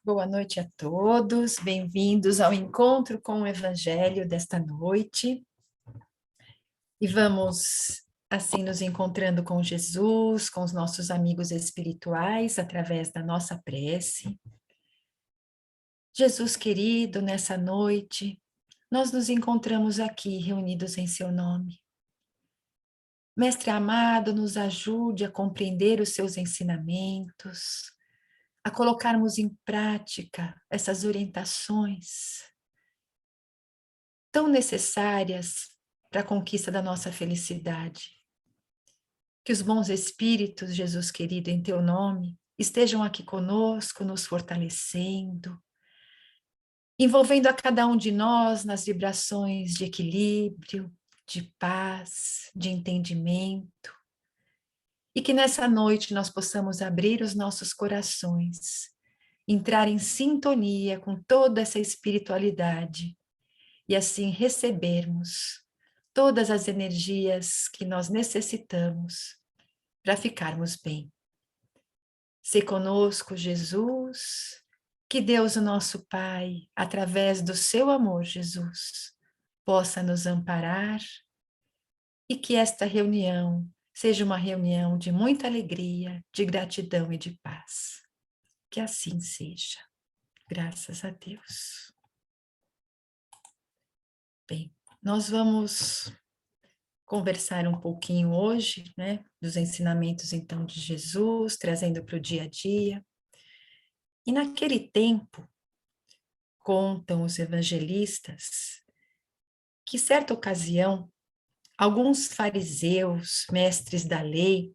Boa noite a todos, bem-vindos ao encontro com o Evangelho desta noite. E vamos, assim, nos encontrando com Jesus, com os nossos amigos espirituais, através da nossa prece. Jesus querido, nessa noite, nós nos encontramos aqui, reunidos em seu nome. Mestre amado, nos ajude a compreender os seus ensinamentos, a colocarmos em prática essas orientações tão necessárias para a conquista da nossa felicidade. Que os bons espíritos, Jesus querido, em teu nome, estejam aqui conosco, nos fortalecendo, envolvendo a cada um de nós nas vibrações de equilíbrio, de paz, de entendimento, e que nessa noite nós possamos abrir os nossos corações, entrar em sintonia com toda essa espiritualidade e assim recebermos todas as energias que nós necessitamos para ficarmos bem. Se conosco, Jesus, que Deus, o nosso Pai, através do seu amor, Jesus, possa nos amparar e que esta reunião seja uma reunião de muita alegria, de gratidão e de paz. Que assim seja. Graças a Deus. Bem, nós vamos conversar um pouquinho hoje, né, dos ensinamentos então de Jesus, trazendo para o dia a dia. E naquele tempo, contam os evangelistas, que certa ocasião, alguns fariseus, mestres da lei,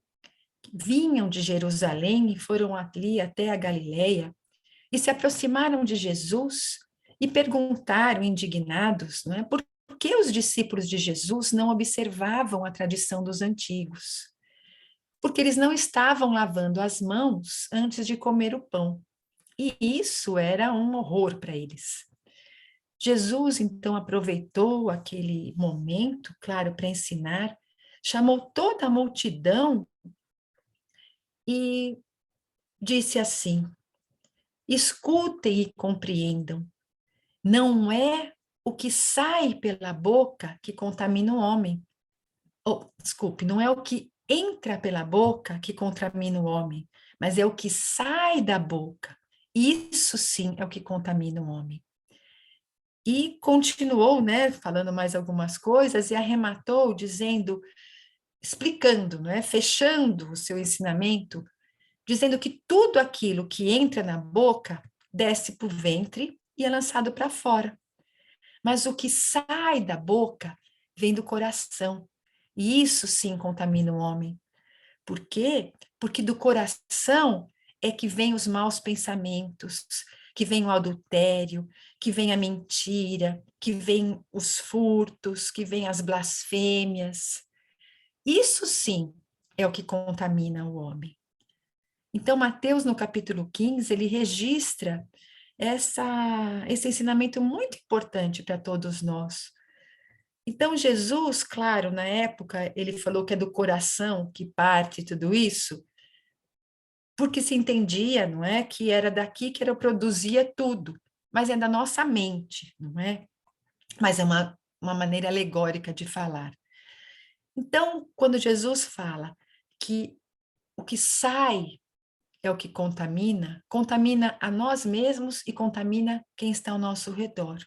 vinham de Jerusalém e foram ali até a Galileia e se aproximaram de Jesus e perguntaram, indignados, não é, por que os discípulos de Jesus não observavam a tradição dos antigos? Porque eles não estavam lavando as mãos antes de comer o pão. E isso era um horror para eles. Jesus, então, aproveitou aquele momento, claro, para ensinar, chamou toda a multidão e disse assim: escutem e compreendam, não é o que sai pela boca que contamina o homem. Desculpe, não é o que entra pela boca que contamina o homem, mas é o que sai da boca. Isso sim é o que contamina o homem. E continuou, né, falando mais algumas coisas e arrematou dizendo, explicando, né, fechando o seu ensinamento, dizendo que tudo aquilo que entra na boca desce para o ventre e é lançado para fora. Mas o que sai da boca vem do coração. E isso sim contamina o homem. Por quê? Porque do coração é que vem os maus pensamentos, que vem o adultério, que vem a mentira, que vem os furtos, que vem as blasfêmias. Isso sim é o que contamina o homem. Então, Mateus, no capítulo 15, ele registra esse ensinamento muito importante para todos nós. Então, Jesus, claro, na época, ele falou que é do coração que parte tudo isso, porque se entendia, não é, que era daqui que era produzia tudo, mas é da nossa mente, não é? Mas é uma maneira alegórica de falar. Então, quando Jesus fala que o que sai é o que contamina, contamina a nós mesmos e contamina quem está ao nosso redor.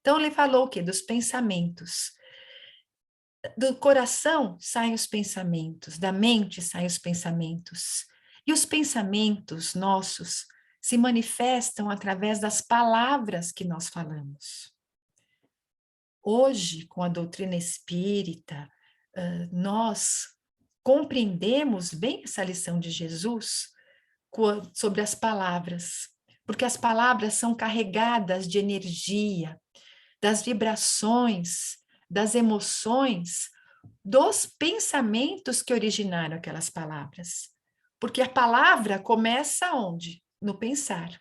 Então, ele falou o quê? Dos pensamentos. Do coração saem os pensamentos, da mente saem os pensamentos. E os pensamentos nossos se manifestam através das palavras que nós falamos. Hoje, com a doutrina espírita, nós compreendemos bem essa lição de Jesus sobre as palavras, porque as palavras são carregadas de energia, das vibrações, das emoções, dos pensamentos que originaram aquelas palavras. Porque a palavra começa onde? No pensar.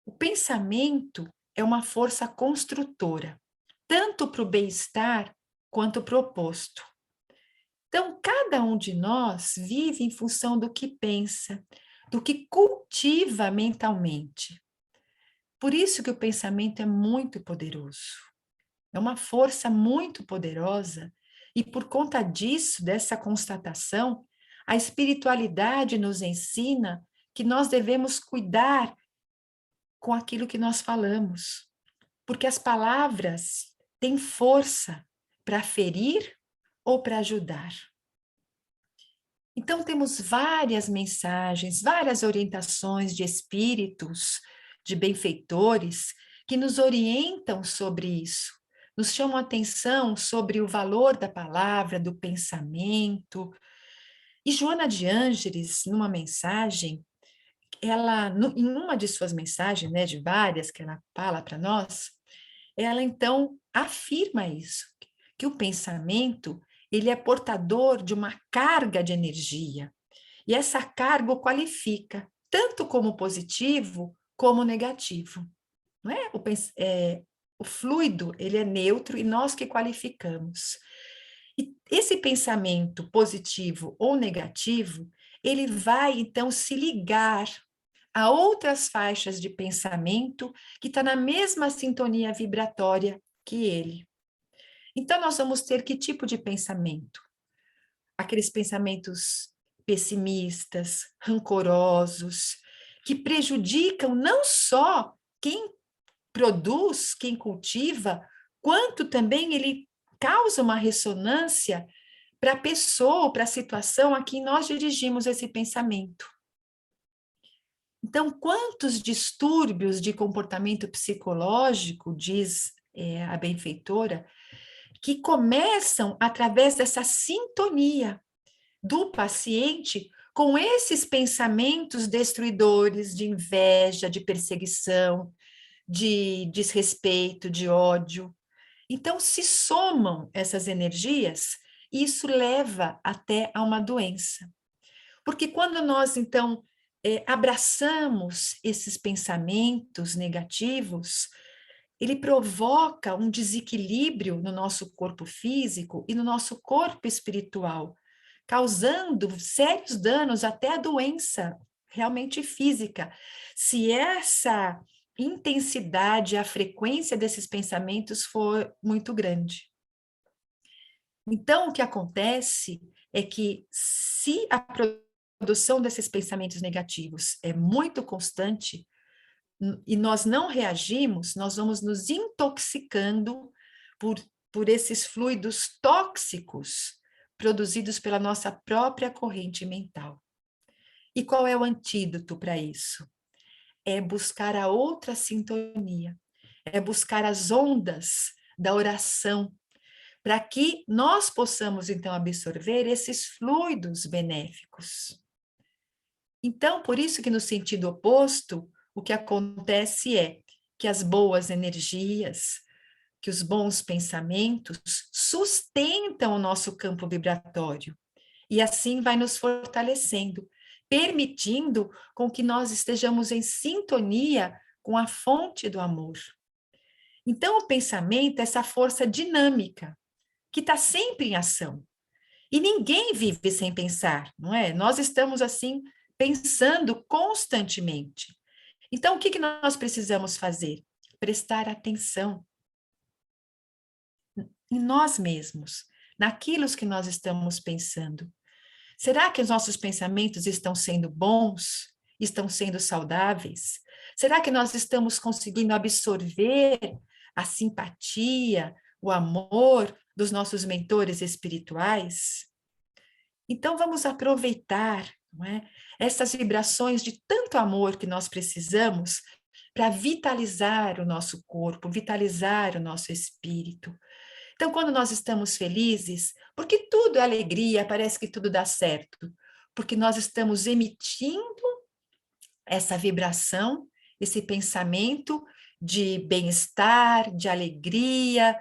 O pensamento é uma força construtora, tanto para o bem-estar quanto para o oposto. Então, cada um de nós vive em função do que pensa, do que cultiva mentalmente. Por isso que o pensamento é muito poderoso. É uma força muito poderosa, e por conta disso, dessa constatação, a espiritualidade nos ensina que nós devemos cuidar com aquilo que nós falamos, porque as palavras têm força para ferir ou para ajudar. Então, temos várias mensagens, várias orientações de espíritos, de benfeitores, que nos orientam sobre isso, nos chamam a atenção sobre o valor da palavra, do pensamento. E Joana de Ângeles, numa mensagem, em uma de suas mensagens, né, de várias que ela fala para nós, ela então afirma isso, que o pensamento, ele é portador de uma carga de energia, e essa carga o qualifica, tanto como positivo como negativo, não é? O fluido, ele é neutro e nós que qualificamos. E esse pensamento positivo ou negativo, ele vai então se ligar a outras faixas de pensamento que está na mesma sintonia vibratória que ele. Então, nós vamos ter que tipo de pensamento? Aqueles pensamentos pessimistas, rancorosos, que prejudicam não só quem produz, quem cultiva, quanto também ele causa uma ressonância para a pessoa, para a situação a quem nós dirigimos esse pensamento. Então, quantos distúrbios de comportamento psicológico, diz a benfeitora, que começam através dessa sintonia do paciente com esses pensamentos destruidores de inveja, de perseguição, de desrespeito, de ódio. Então, se somam essas energias, e isso leva até a uma doença. Porque quando nós, então, abraçamos esses pensamentos negativos, ele provoca um desequilíbrio no nosso corpo físico e no nosso corpo espiritual, causando sérios danos até a doença realmente física. Se essa intensidade, a frequência desses pensamentos for muito grande. Então, o que acontece é que se a produção desses pensamentos negativos é muito constante e nós não reagimos, nós vamos nos intoxicando por esses fluidos tóxicos produzidos pela nossa própria corrente mental. E qual é o antídoto para isso? É buscar a outra sintonia, é buscar as ondas da oração, para que nós possamos, então, absorver esses fluidos benéficos. Então, por isso que no sentido oposto, o que acontece é que as boas energias, que os bons pensamentos sustentam o nosso campo vibratório e assim vai nos fortalecendo, permitindo com que nós estejamos em sintonia com a fonte do amor. Então, o pensamento é essa força dinâmica que está sempre em ação. E ninguém vive sem pensar, não é? Nós estamos assim pensando constantemente. Então, o que nós precisamos fazer? Prestar atenção em nós mesmos, naquilo que nós estamos pensando. Será que os nossos pensamentos estão sendo bons? Estão sendo saudáveis? Será que nós estamos conseguindo absorver a simpatia, o amor dos nossos mentores espirituais? Então, vamos aproveitar, não é, essas vibrações de tanto amor que nós precisamos para vitalizar o nosso corpo, vitalizar o nosso espírito. Então, quando nós estamos felizes, porque tudo é alegria, parece que tudo dá certo, porque nós estamos emitindo essa vibração, esse pensamento de bem-estar, de alegria,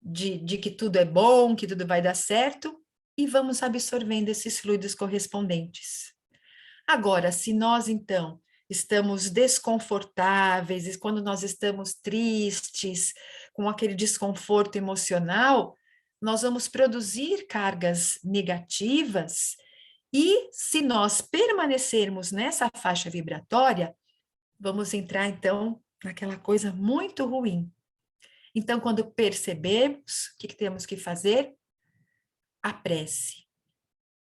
de que tudo é bom, que tudo vai dar certo, e vamos absorvendo esses fluidos correspondentes. Agora, se nós, então, estamos desconfortáveis, e quando nós estamos tristes, com aquele desconforto emocional, nós vamos produzir cargas negativas, e se nós permanecermos nessa faixa vibratória, vamos entrar, então, naquela coisa muito ruim. Então, quando percebemos, o que temos que fazer? A prece,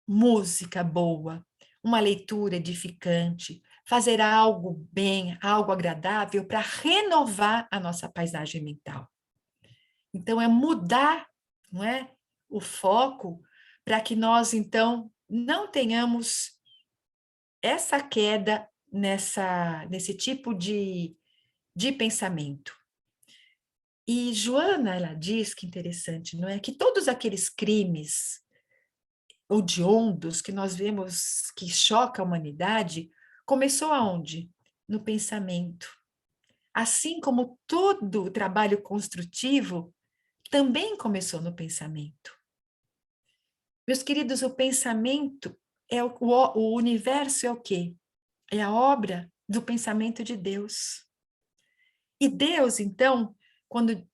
música boa, uma leitura edificante, fazer algo bem, algo agradável para renovar a nossa paisagem mental. Então, é mudar, não é, o foco para que nós, então, não tenhamos essa queda nesse tipo de pensamento. E Joana, ela diz que interessante, não é? Que todos aqueles crimes hediondos que nós vemos que choca a humanidade, começou aonde? No pensamento. Assim como todo o trabalho construtivo também começou no pensamento. Meus queridos, o pensamento o universo é o quê? É a obra do pensamento de Deus. E Deus, então, quando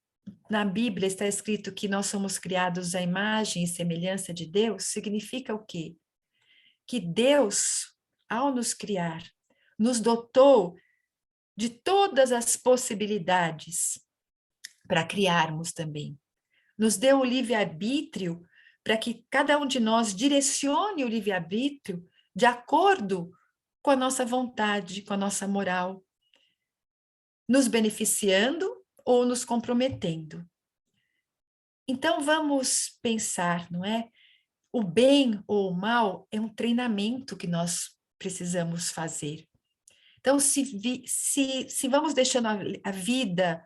na Bíblia está escrito que nós somos criados à imagem e semelhança de Deus, significa o quê? Que Deus, ao nos criar, nos dotou de todas as possibilidades para criarmos também. Nos deu o livre-arbítrio para que cada um de nós direcione o livre-arbítrio de acordo com a nossa vontade, com a nossa moral, nos beneficiando ou nos comprometendo. Então, vamos pensar, não é? O bem ou o mal é um treinamento que nós precisamos fazer. Então, se vamos deixando a vida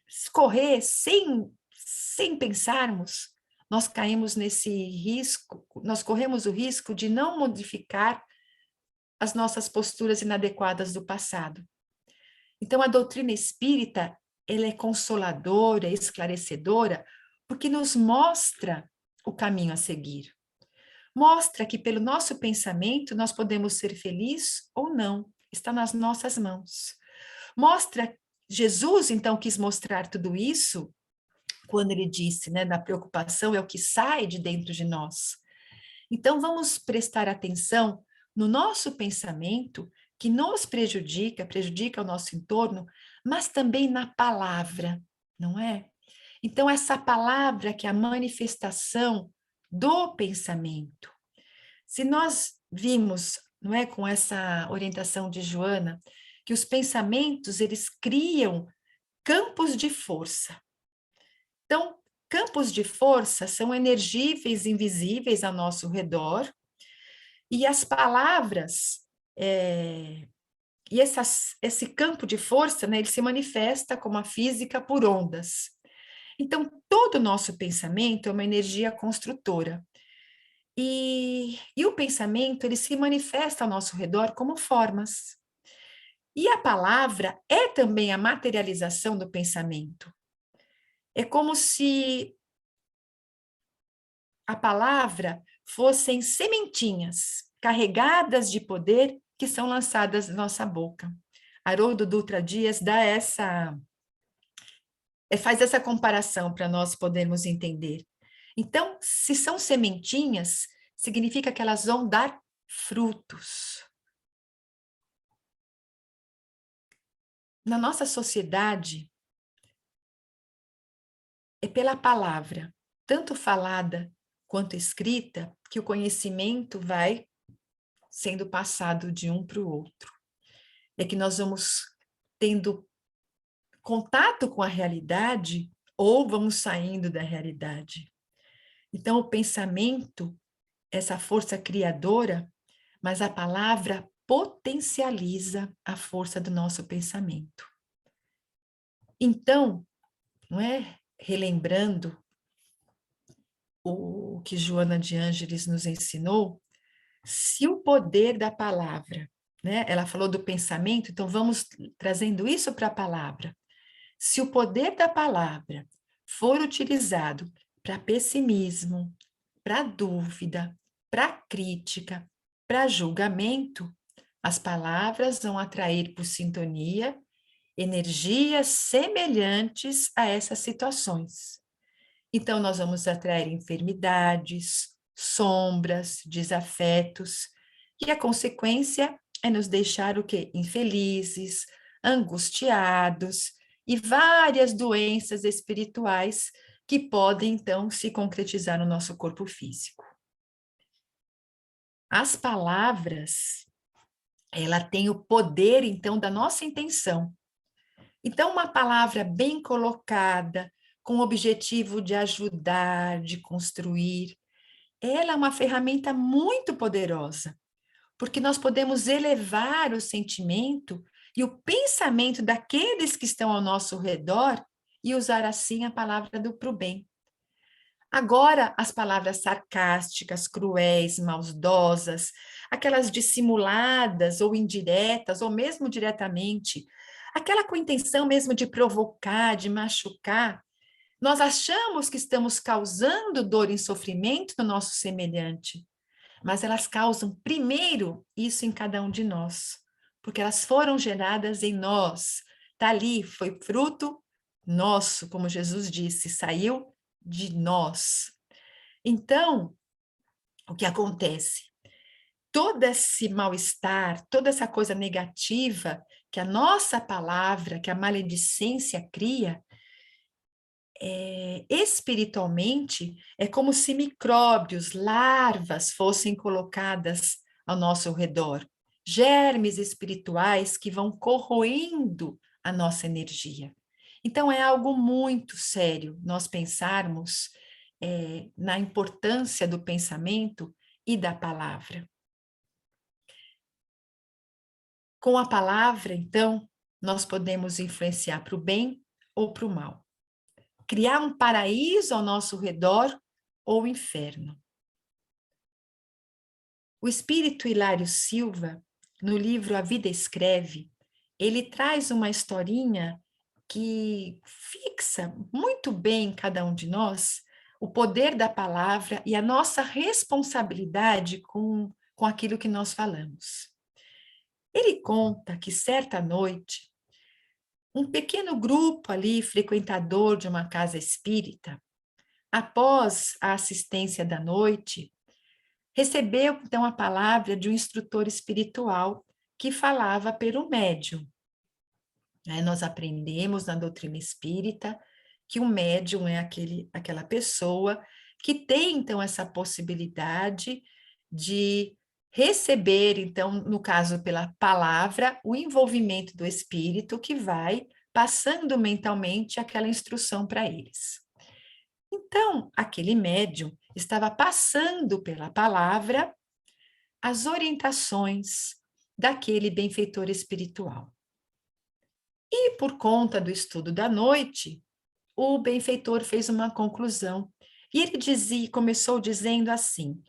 escorrer sem pensarmos, nós caímos nesse risco, nós corremos o risco de não modificar as nossas posturas inadequadas do passado. Então, a doutrina espírita, ela é consoladora, esclarecedora, porque nos mostra o caminho a seguir. Mostra que pelo nosso pensamento nós podemos ser felizes ou não, está nas nossas mãos. Mostra, Jesus então quis mostrar tudo isso quando ele disse, né, da preocupação é o que sai de dentro de nós. Então vamos prestar atenção no nosso pensamento que nos prejudica o nosso entorno, mas também na palavra, não é? Então essa palavra que é a manifestação do pensamento. Se nós vimos, não é, com essa orientação de Joana, que os pensamentos eles criam campos de força. Então, campos de força são energias invisíveis ao nosso redor, e as palavras, esse campo de força, né, ele se manifesta como a física por ondas. Então, todo o nosso pensamento é uma energia construtora. E o pensamento, ele se manifesta ao nosso redor como formas. E a palavra é também a materialização do pensamento. É como se a palavra fossem sementinhas carregadas de poder que são lançadas na nossa boca. Haroldo Dutra Dias faz essa comparação para nós podermos entender. Então, se são sementinhas, significa que elas vão dar frutos. Na nossa sociedade, é pela palavra, tanto falada quanto escrita, que o conhecimento vai sendo passado de um para o outro. É que nós vamos tendo contato com a realidade ou vamos saindo da realidade. Então, o pensamento, essa força criadora, mas a palavra potencializa a força do nosso pensamento. Então, não é? Relembrando o que Joana de Ângeles nos ensinou, se o poder da palavra, né? Ela falou do pensamento, então vamos trazendo isso para a palavra. Se o poder da palavra for utilizado para pessimismo, para dúvida, para crítica, para julgamento, as palavras vão atrair por sintonia energias semelhantes a essas situações. Então, nós vamos atrair enfermidades, sombras, desafetos, e a consequência é nos deixar o quê? Infelizes, angustiados e várias doenças espirituais que podem, então, se concretizar no nosso corpo físico. As palavras, ela tem o poder, então, da nossa intenção. Então, uma palavra bem colocada, com o objetivo de ajudar, de construir, ela é uma ferramenta muito poderosa, porque nós podemos elevar o sentimento e o pensamento daqueles que estão ao nosso redor e usar assim a palavra para o bem. Agora, as palavras sarcásticas, cruéis, maldosas, aquelas dissimuladas ou indiretas, ou mesmo diretamente, aquela com intenção mesmo de provocar, de machucar, nós achamos que estamos causando dor e sofrimento no nosso semelhante, mas elas causam primeiro isso em cada um de nós, porque elas foram geradas em nós. Está ali, foi fruto nosso, como Jesus disse, saiu de nós. Então, o que acontece? Todo esse mal-estar, toda essa coisa negativa que a nossa palavra, que a maledicência cria, espiritualmente, é como se micróbios, larvas fossem colocadas ao nosso redor, germes espirituais que vão corroendo a nossa energia. Então, é algo muito sério nós pensarmos na importância do pensamento e da palavra. Com a palavra, então, nós podemos influenciar para o bem ou para o mal. Criar um paraíso ao nosso redor ou inferno. O espírito Hilário Silva, no livro A Vida Escreve, ele traz uma historinha que fixa muito bem em cada um de nós o poder da palavra e a nossa responsabilidade com aquilo que nós falamos. Ele conta que certa noite, um pequeno grupo ali, frequentador de uma casa espírita, após a assistência da noite, recebeu então a palavra de um instrutor espiritual que falava pelo médium. Nós aprendemos na doutrina espírita que o médium é aquela pessoa que tem então essa possibilidade de receber, então, no caso pela palavra, o envolvimento do espírito que vai passando mentalmente aquela instrução para eles. Então, aquele médium estava passando pela palavra as orientações daquele benfeitor espiritual. E por conta do estudo da noite, o benfeitor fez uma conclusão. E ele começou dizendo assim: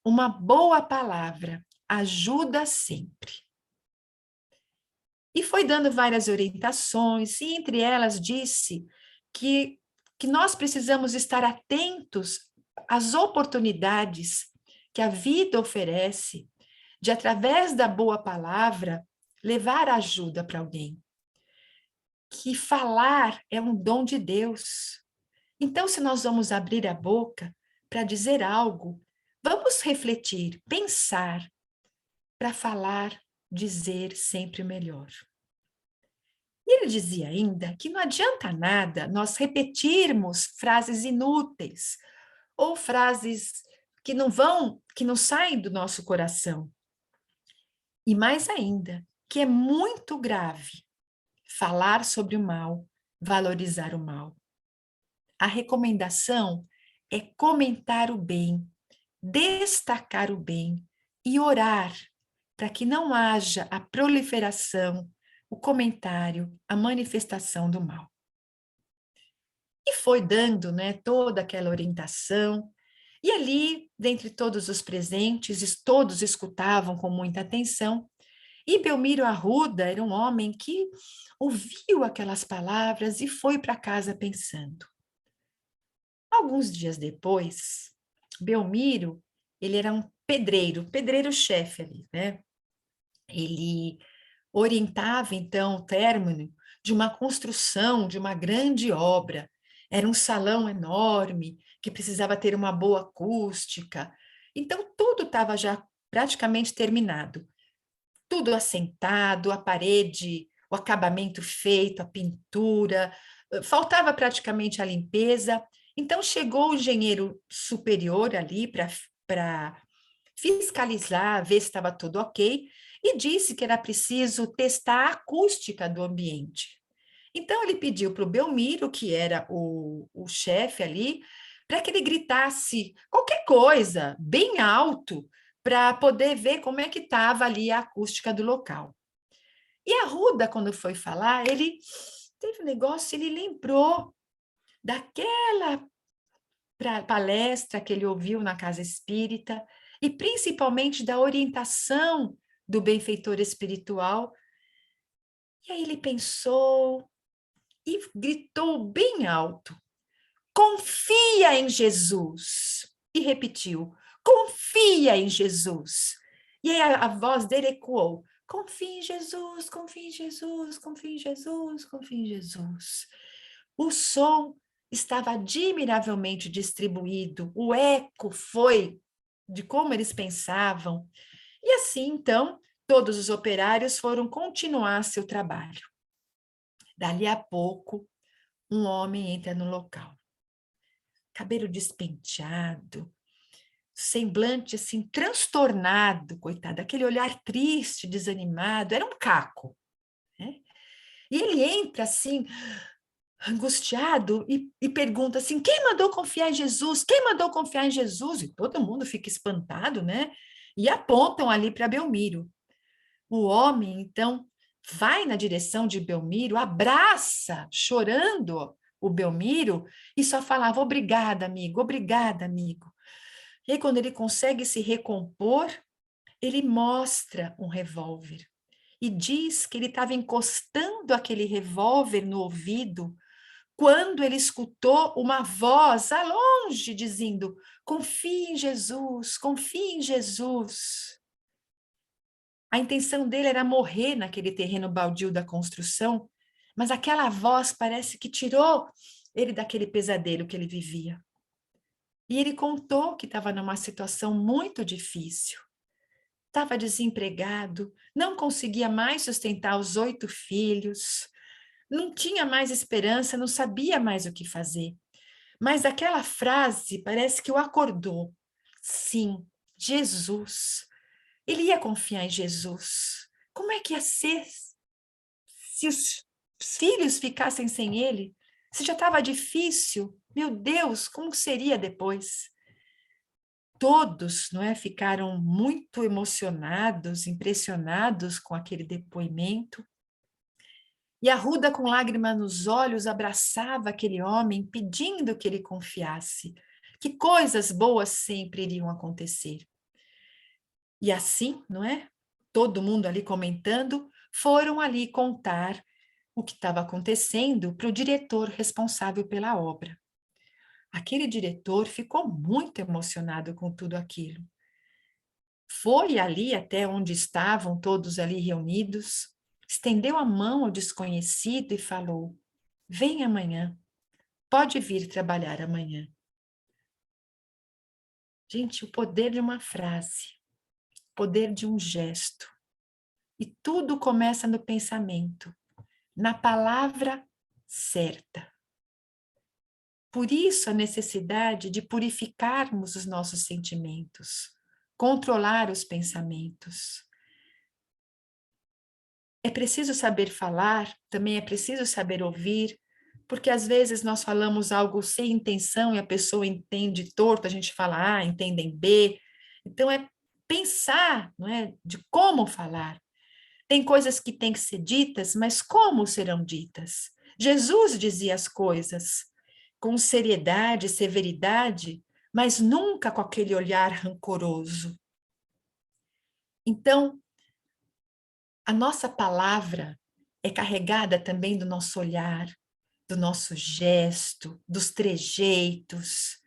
uma boa palavra ajuda sempre. E foi dando várias orientações, e entre elas disse que nós precisamos estar atentos às oportunidades que a vida oferece de, através da boa palavra, levar ajuda para alguém. Que falar é um dom de Deus. Então, se nós vamos abrir a boca para dizer algo, vamos refletir, pensar, para falar, dizer sempre melhor. E ele dizia ainda que não adianta nada nós repetirmos frases inúteis ou frases que não saem do nosso coração. E mais ainda, que é muito grave falar sobre o mal, valorizar o mal. A recomendação é comentar o bem, destacar o bem e orar para que não haja a proliferação, o comentário, a manifestação do mal. E foi dando, toda aquela orientação. E ali, dentre todos os presentes, todos escutavam com muita atenção. E Belmiro Arruda era um homem que ouviu aquelas palavras e foi para casa pensando. Alguns dias depois, Belmiro, ele era um pedreiro-chefe ali, Ele orientava, então, o término de uma construção, de uma grande obra. Era um salão enorme, que precisava ter uma boa acústica. Então, tudo estava já praticamente terminado. Tudo assentado, a parede o acabamento feito, a pintura, faltava praticamente a limpeza. Então chegou o engenheiro superior ali para fiscalizar, ver se estava tudo ok, e disse que era preciso testar a acústica do ambiente. Então ele pediu para o Belmiro, que era o chefe ali, para que ele gritasse qualquer coisa, bem alto, para poder ver como é que estava ali a acústica do local. E a Ruda, quando foi falar, ele teve um negócio, ele lembrou daquela palestra que ele ouviu na casa espírita, e principalmente da orientação do benfeitor espiritual. E aí ele pensou e gritou bem alto: confia em Jesus! E repetiu: confia em Jesus! E aí a voz dele ecoou: confia em Jesus, confia em Jesus, confia em Jesus, confia em Jesus. O som estava admiravelmente distribuído, o eco foi de como eles pensavam. E assim, então, todos os operários foram continuar seu trabalho. Dali a pouco, um homem entra no local. Cabelo despenteado, semblante assim transtornado, coitado, aquele olhar triste, desanimado, era um caco, né? E ele entra assim, angustiado, e pergunta assim: quem mandou confiar em Jesus? Quem mandou confiar em Jesus? E todo mundo fica espantado, né? E apontam ali para Belmiro. O homem, então, vai na direção de Belmiro, abraça, chorando, o Belmiro, e só falava: obrigada, amigo, obrigada, amigo. E aí, quando ele consegue se recompor, ele mostra um revólver e diz que ele estava encostando aquele revólver no ouvido quando ele escutou uma voz a longe dizendo: confie em Jesus, confie em Jesus. A intenção dele era morrer naquele terreno baldio da construção, mas aquela voz parece que tirou ele daquele pesadelo que ele vivia. E ele contou que estava numa situação muito difícil. Estava desempregado, não conseguia mais sustentar os 8 filhos, não tinha mais esperança, não sabia mais o que fazer. Mas aquela frase parece que o acordou. Sim, Jesus. Ele ia confiar em Jesus. Como é que ia ser se os filhos ficassem sem ele? Se já estava difícil, meu Deus, como seria depois? Todos, não é, ficaram muito emocionados, impressionados com aquele depoimento. E a Ruda, com lágrimas nos olhos, abraçava aquele homem, pedindo que ele confiasse, que coisas boas sempre iriam acontecer. E assim, não é? Todo mundo ali comentando, foram ali contar o que estava acontecendo para o diretor responsável pela obra. Aquele diretor ficou muito emocionado com tudo aquilo. Foi ali até onde estavam todos ali reunidos, estendeu a mão ao desconhecido e falou: vem amanhã, pode vir trabalhar amanhã. Gente, o poder de uma frase, o poder de um gesto. E tudo começa no pensamento, na palavra certa. Por isso a necessidade de purificarmos os nossos sentimentos, controlar os pensamentos. É preciso saber falar, também é preciso saber ouvir, porque às vezes nós falamos algo sem intenção e a pessoa entende torto, a gente fala A, entendem B. Então é pensar, não é, de como falar. Tem coisas que têm que ser ditas, mas como serão ditas? Jesus dizia as coisas com seriedade, severidade, mas nunca com aquele olhar rancoroso. Então, a nossa palavra é carregada também do nosso olhar, do nosso gesto, dos trejeitos.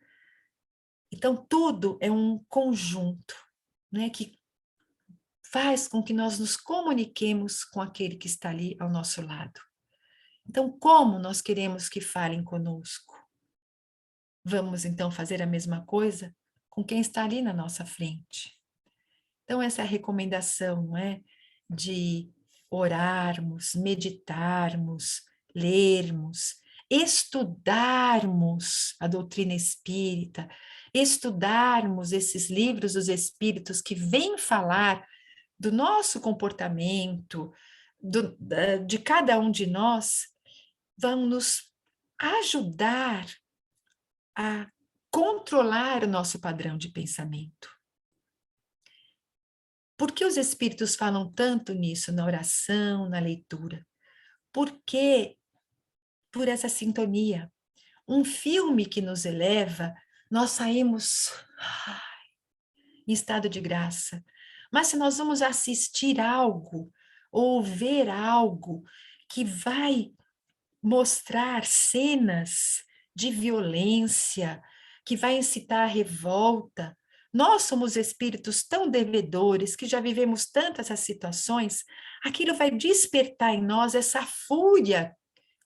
Então, tudo é um conjunto, né, que faz com que nós nos comuniquemos com aquele que está ali ao nosso lado. Então, como nós queremos que falem conosco? Vamos, então, fazer a mesma coisa com quem está ali na nossa frente. Então, essa é a recomendação, não é? De orarmos, meditarmos, lermos, estudarmos a doutrina espírita, estudarmos esses livros dos espíritos que vêm falar do nosso comportamento, de cada um de nós, vão nos ajudar a controlar o nosso padrão de pensamento. Por que os espíritos falam tanto nisso na oração, na leitura? Porque por essa sintonia. Um filme que nos eleva, nós saímos em estado de graça. Mas se nós vamos assistir algo ou ver algo que vai mostrar cenas de violência, que vai incitar a revolta, nós somos espíritos tão devedores que já vivemos tantas essas situações, aquilo vai despertar em nós essa fúria,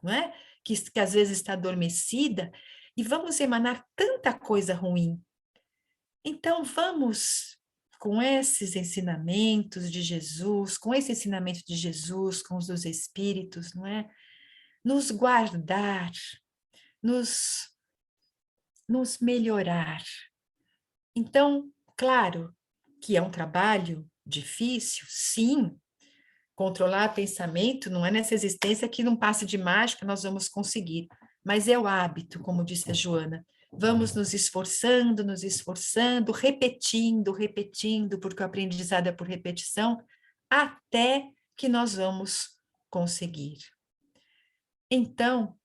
não é? Que às vezes está adormecida, e vamos emanar tanta coisa ruim. Então, vamos, com esses ensinamentos de Jesus, com esse ensinamento de Jesus, com os dos Espíritos, não é? Nos guardar, nos melhorar. Então, claro que é um trabalho difícil, sim. Controlar pensamento não é nessa existência que num passe de mágica nós vamos conseguir, mas é o hábito, como disse a Joana. Vamos nos esforçando, repetindo, repetindo, porque o aprendizado é por repetição, até que nós vamos conseguir. Então,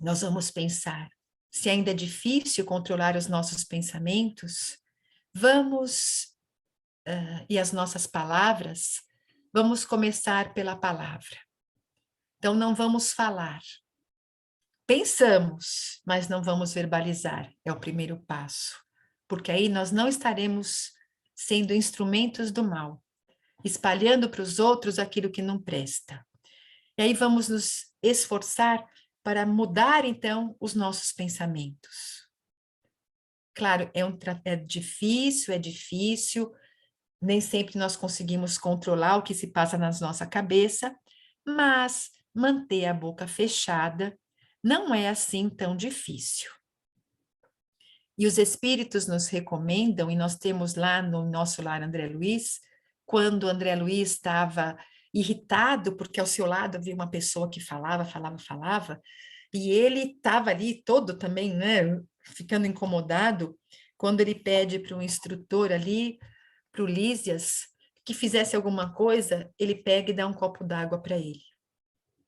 nós vamos pensar, se ainda é difícil controlar os nossos pensamentos, vamos, e as nossas palavras, vamos começar pela palavra. Então, não vamos falar. Pensamos, mas não vamos verbalizar. É o primeiro passo. Porque aí nós não estaremos sendo instrumentos do mal, espalhando para os outros aquilo que não presta. E aí vamos nos esforçar para mudar, então, os nossos pensamentos. Claro, é difícil, nem sempre nós conseguimos controlar o que se passa na nossa cabeça, mas manter a boca fechada não é assim tão difícil. E os espíritos nos recomendam, e nós temos lá no nosso lar André Luiz, quando André Luiz estava irritado, porque ao seu lado havia uma pessoa que falava, e ele estava ali todo também, né, ficando incomodado, quando ele pede para um instrutor ali, para o Lísias, que fizesse alguma coisa, ele pega e dá um copo d'água para ele.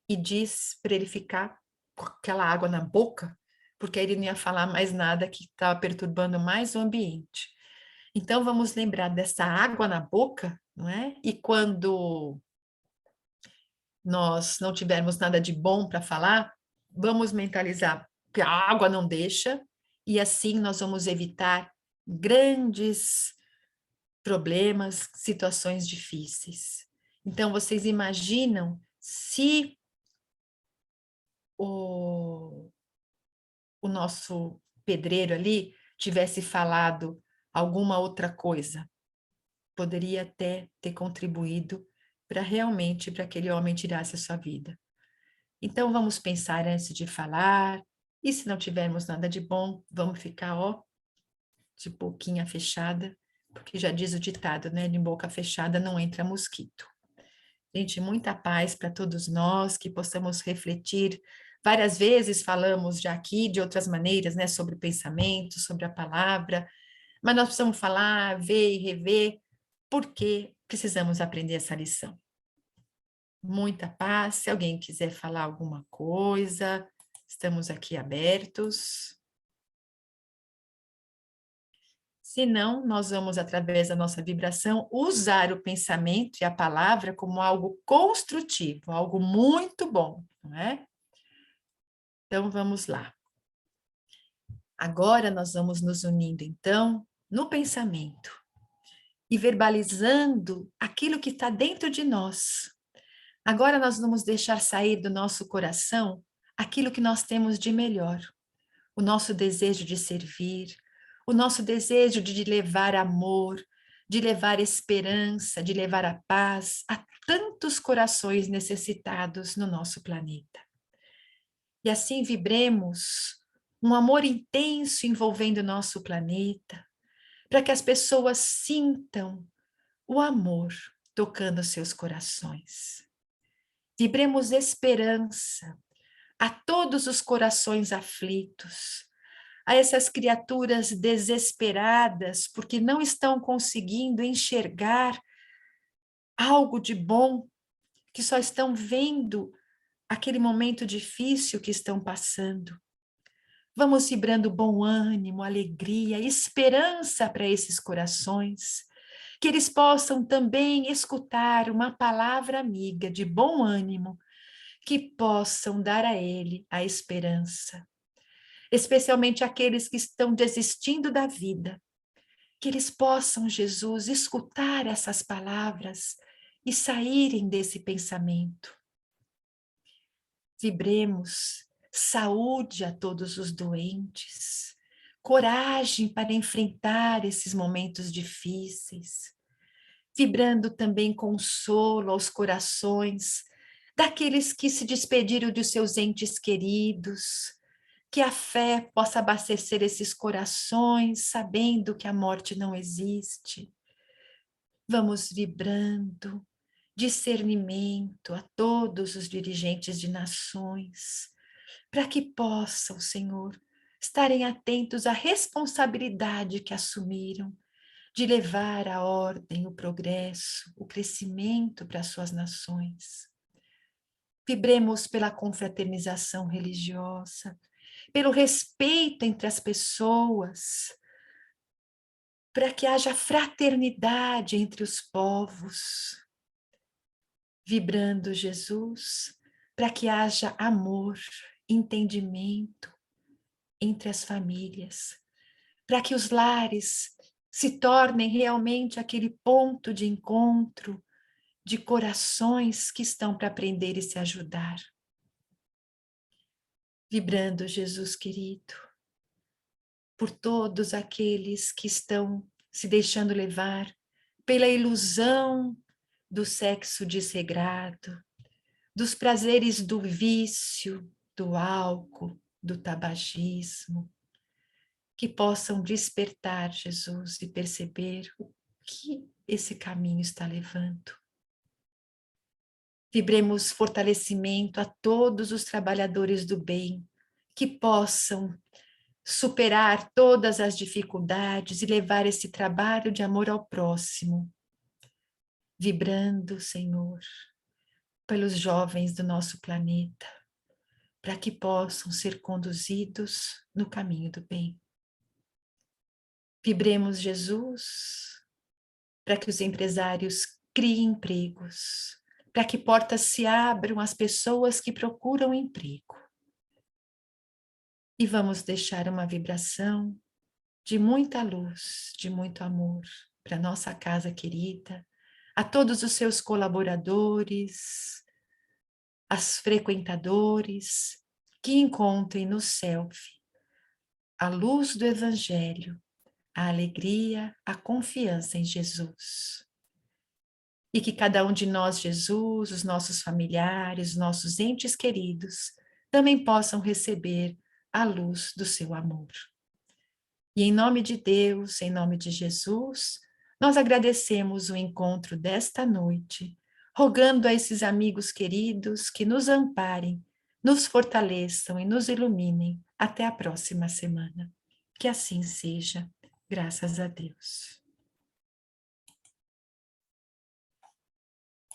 E diz para ele ficar com aquela água na boca, porque aí ele não ia falar mais nada que estava perturbando mais o ambiente. Então, vamos lembrar dessa água na boca, não é? E quando nós não tivermos nada de bom para falar, vamos mentalizar que a água não deixa, e assim nós vamos evitar grandes problemas, situações difíceis. Então, vocês imaginam se o nosso pedreiro ali tivesse falado alguma outra coisa, poderia até ter contribuído para aquele homem tirasse a sua vida. Então, vamos pensar antes de falar, e se não tivermos nada de bom, vamos ficar, de boquinha fechada, porque já diz o ditado, né? De boca fechada não entra mosquito. Gente, muita paz para todos nós, que possamos refletir. Várias vezes falamos já aqui de outras maneiras, né? Sobre o pensamento, sobre a palavra, mas nós precisamos falar, ver e rever, porque precisamos aprender essa lição. Muita paz. Se alguém quiser falar alguma coisa, estamos aqui abertos. Se não, nós vamos, através da nossa vibração, usar o pensamento e a palavra como algo construtivo, algo muito bom, não é? Então, vamos lá. Agora, nós vamos nos unindo, então, no pensamento e verbalizando aquilo que está dentro de nós. Agora, nós vamos deixar sair do nosso coração aquilo que nós temos de melhor, o nosso desejo de servir, o nosso desejo de levar amor, de levar esperança, de levar a paz a tantos corações necessitados no nosso planeta. E assim vibremos um amor intenso envolvendo o nosso planeta, para que as pessoas sintam o amor tocando seus corações. Vibremos esperança a todos os corações aflitos, a essas criaturas desesperadas porque não estão conseguindo enxergar algo de bom, que só estão vendo aquele momento difícil que estão passando. Vamos vibrando bom ânimo, alegria, esperança para esses corações, que eles possam também escutar uma palavra amiga de bom ânimo, que possam dar a ele a esperança. Especialmente aqueles que estão desistindo da vida, que eles possam, Jesus, escutar essas palavras e saírem desse pensamento. Vibremos saúde a todos os doentes, coragem para enfrentar esses momentos difíceis, vibrando também consolo aos corações daqueles que se despediram de seus entes queridos, que a fé possa abastecer esses corações, sabendo que a morte não existe. Vamos vibrando discernimento a todos os dirigentes de nações, para que possam, Senhor, estarem atentos à responsabilidade que assumiram de levar a ordem, o progresso, o crescimento para as suas nações. Vibremos pela confraternização religiosa, pelo respeito entre as pessoas, para que haja fraternidade entre os povos. Vibrando, Jesus, para que haja amor, entendimento entre as famílias, para que os lares se tornem realmente aquele ponto de encontro de corações que estão para aprender e se ajudar. Vibrando, Jesus querido, por todos aqueles que estão se deixando levar pela ilusão do sexo desregrado, dos prazeres do vício, do álcool, do tabagismo, que possam despertar, Jesus, e perceber o que esse caminho está levando. Vibremos fortalecimento a todos os trabalhadores do bem, que possam superar todas as dificuldades e levar esse trabalho de amor ao próximo. Vibrando, Senhor, pelos jovens do nosso planeta, para que possam ser conduzidos no caminho do bem. Vibremos, Jesus, para que os empresários criem empregos, para que portas se abram às pessoas que procuram emprego. E vamos deixar uma vibração de muita luz, de muito amor para nossa casa querida, a todos os seus colaboradores, as frequentadores, que encontrem no selfie a luz do Evangelho, a alegria, a confiança em Jesus. E que cada um de nós, Jesus, os nossos familiares, os nossos entes queridos, também possam receber a luz do seu amor. E em nome de Deus, em nome de Jesus, nós agradecemos o encontro desta noite, rogando a esses amigos queridos que nos amparem, nos fortaleçam e nos iluminem até a próxima semana. Que assim seja, graças a Deus.